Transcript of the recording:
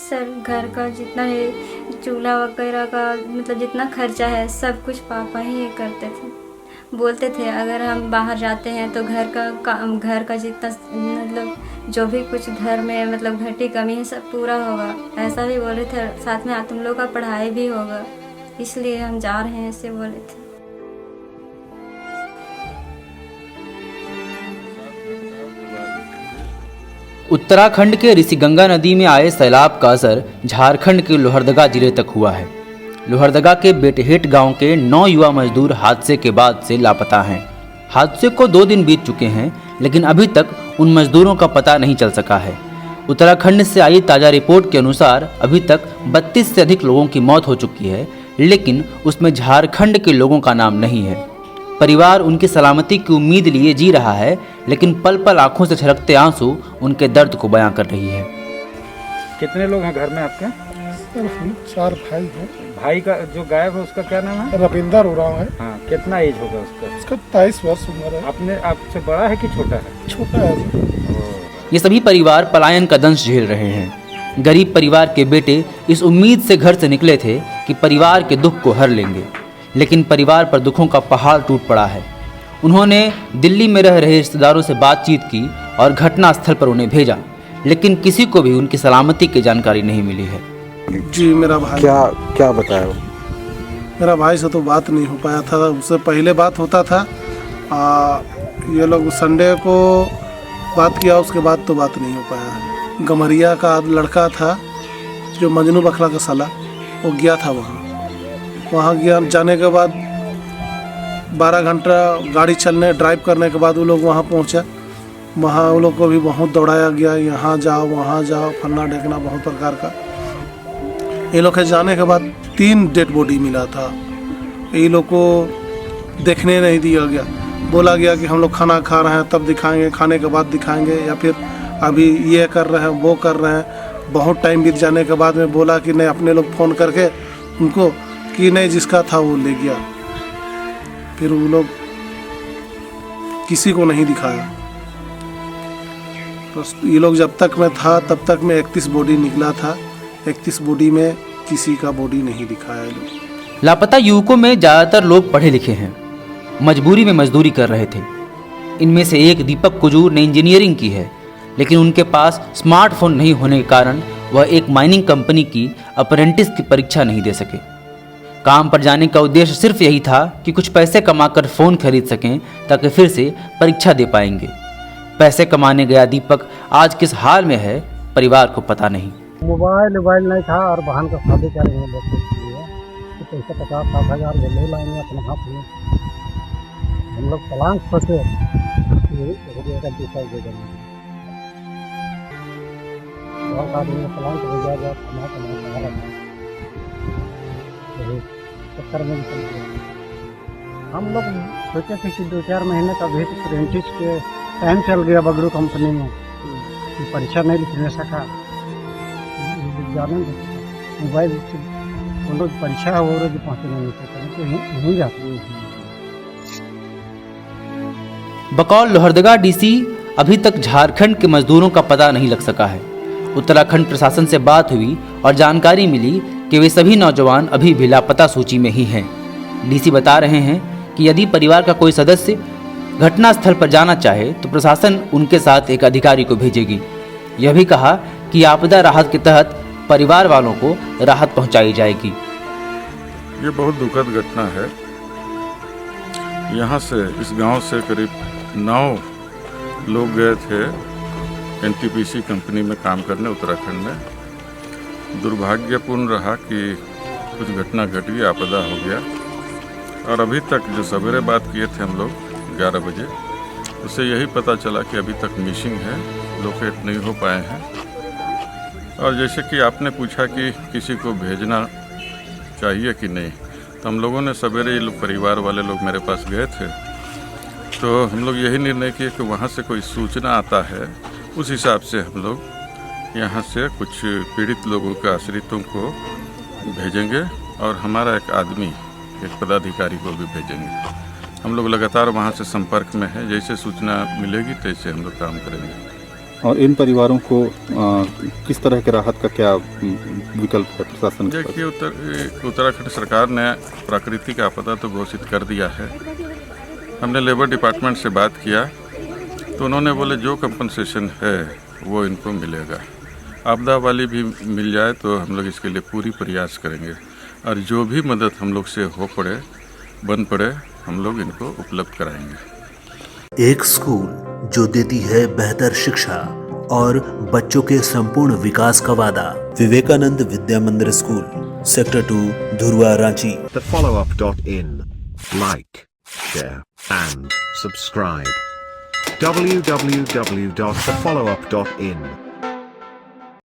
Sir घर का जितना है चूल्हा वगैरह का मतलब जितना खर्चा है सब कुछ पापा ही करते थे। बोलते थे अगर हम बाहर जाते हैं तो घर का जितना मतलब जो भी कुछ घर में मतलब घटी कमी है सब पूरा होगा, ऐसा भी बोले थे। साथ में तुम लोग का पढ़ाई भी होगा, इसलिए हम जा रहे हैं, ऐसे बोले थे। उत्तराखंड के ऋषिगंगा नदी में आए सैलाब का असर झारखंड के लोहरदगा जिले तक हुआ है। लोहरदगा के बेटहेट गांव के 9 युवा मजदूर हादसे के बाद से लापता हैं। हादसे को 2 दिन बीत चुके हैं, लेकिन अभी तक उन मजदूरों का पता नहीं चल सका है। उत्तराखंड से आई ताज़ा रिपोर्ट के अनुसार अभी तक 32 से अधिक लोगों की मौत हो चुकी है, लेकिन उसमें झारखंड के लोगों का नाम नहीं है। परिवार उनकी सलामती की उम्मीद लिए जी रहा है, लेकिन पल पल आंखों से छलकते आंसू उनके दर्द को बयां कर रही है। कितने लोग हैं घर में आपके? सर हम 4 भाई हैं। भाई का जो गायब है उसका क्या नाम है? रविंदर उरांव है। हाँ, कितना एज होगा उसका? उसका 23 वर्ष उम्र है। अपने आपसे बड़ा है कि छोटा है? छोटा है सर। ये सभी परिवार पलायन का दंश झेल रहे हैं। गरीब परिवार के बेटे इस उम्मीद से घर से निकले थे कि परिवार के दुख को हर लेंगे, लेकिन परिवार पर दुखों का पहाड़ टूट पड़ा है। उन्होंने दिल्ली में रह रहे रिश्तेदारों से बातचीत की और घटना स्थल पर उन्हें भेजा, लेकिन किसी को भी उनकी सलामती की जानकारी नहीं मिली है। जी मेरा भाई क्या बताया? मेरा भाई से तो बात नहीं हो पाया था। उससे पहले बात होता था। ये लोग संडे को बात किया, उसके बाद तो बात नहीं हो पाया। गमरिया का लड़का था जो मजनू बखला का साला, वो गया था वहाँ गया। जाने के बाद 12 घंटा गाड़ी चलने ड्राइव करने के बाद वो लोग वहाँ पहुँचा। वहाँ वो लोग को भी बहुत दौड़ाया गया, यहाँ जाओ वहाँ जाओ, फलना ढेकना बहुत प्रकार का। ये लोग के जाने के बाद 3 डेड बॉडी मिला था। ये लोग को देखने नहीं दिया गया। बोला गया कि हम लोग खाना खा रहे हैं तब दिखाएंगे, खाने के बाद दिखाएंगे, या फिर अभी ये कर रहे हैं वो कर रहे हैं। बहुत टाइम बीत जाने के बाद में बोला कि नहीं, अपने लोग फ़ोन करके उनको कि नहीं जिसका था वो ले गया। फिर वो लोग किसी को नहीं दिखाया। तो ये लोग जब तक मैं था तब तक में 31 बॉडी निकला था। 31 बॉडी में किसी का बॉडी नहीं दिखाया लोग। लापता युवकों में ज़्यादातर लोग पढ़े लिखे हैं, मजबूरी में मजदूरी कर रहे थे। इनमें से एक दीपक कुजूर ने इंजीनियरिंग की है, लेकिन उनके पास स्मार्टफोन नहीं होने के कारण वह एक माइनिंग कंपनी की अप्रेंटिस की परीक्षा नहीं दे सके। काम पर जाने का उद्देश्य सिर्फ यही था कि कुछ पैसे कमाकर फ़ोन खरीद सकें ताकि फिर से परीक्षा दे पाएंगे। पैसे कमाने गया दीपक आज किस हाल में है, परिवार को पता नहीं। मोबाइल नहीं था और बहन का शादी करेंगे बच्चे के लिए, तो पैसे 50-60 हज़ार वो ले लाएंगे अपने हाथ में। हम लोग प्लान सोचे का डिसाइड दे देंगे। बहुत आदमी ने प्लान तो भेजा जाए चक्कर में निकल गया। हम लोग सोचे थे कि 2-4 महीने का भी अप्रेंटिस के टाइम चल गया बगड़ू कंपनी में, परीक्षा नहीं लिखने सका। जाने मोबाइल से हम लोग परीक्षा हो रही पहुँचने नहीं सकते, नहीं जाते। बकौल लोहरदगा डीसी अभी तक झारखंड के मजदूरों का पता नहीं लग सका है। उत्तराखंड प्रशासन से बात हुई और जानकारी मिली कि वे सभी नौजवान अभी भी लापता सूची में ही हैं। डीसी बता रहे हैं कि यदि परिवार का कोई सदस्य घटना स्थल पर जाना चाहे तो प्रशासन उनके साथ एक अधिकारी को भेजेगी। यह भी कहा कि आपदा राहत के तहत परिवार वालों को राहत पहुंचाई जाएगी। ये बहुत दुखद घटना है। यहाँ से इस गांव से करीब 9 लोग गए थे एनटीपीसी कंपनी में काम करने उत्तराखंड में। दुर्भाग्यपूर्ण रहा कि कुछ घटना घट गई, आपदा हो गया। और अभी तक जो सवेरे बात किए थे हम लोग 11 बजे, उससे यही पता चला कि अभी तक मिसिंग है, लोकेट नहीं हो पाए हैं। और जैसे कि आपने पूछा कि किसी को भेजना चाहिए कि नहीं, तो हम लोगों ने सवेरे ये लोग परिवार वाले लोग मेरे पास गए थे, तो हम लोग यही निर्णय किए कि वहाँ से कोई सूचना आता है उस हिसाब से हम लोग यहाँ से कुछ पीड़ित लोगों के आश्रितों को भेजेंगे और हमारा एक आदमी, एक पदाधिकारी को भी भेजेंगे। हम लोग लगातार वहाँ से संपर्क में हैं, जैसे सूचना मिलेगी तैसे हम लोग काम करेंगे। और इन परिवारों को किस तरह के राहत का क्या विकल्प है प्रशासन के पास? देखिए, उत्तराखंड सरकार ने प्राकृतिक आपदा तो घोषित कर दिया है। हमने लेबर डिपार्टमेंट से बात किया तो उन्होंने बोले जो कंपनसेशन है वो इनको मिलेगा। आपदा वाली भी मिल जाए तो हम लोग इसके लिए पूरी प्रयास करेंगे और जो भी मदद हम लोग से हो पड़े बन पड़े हम लोग इनको उपलब्ध कराएंगे। एक स्कूल जो देती है बेहतर शिक्षा और बच्चों के संपूर्ण विकास का वादा। विवेकानंद विद्या मंदिर school, sector 2, Dhurwa, Ranchi. thefollowup.in. Like, share and subscribe. www.thefollowup.in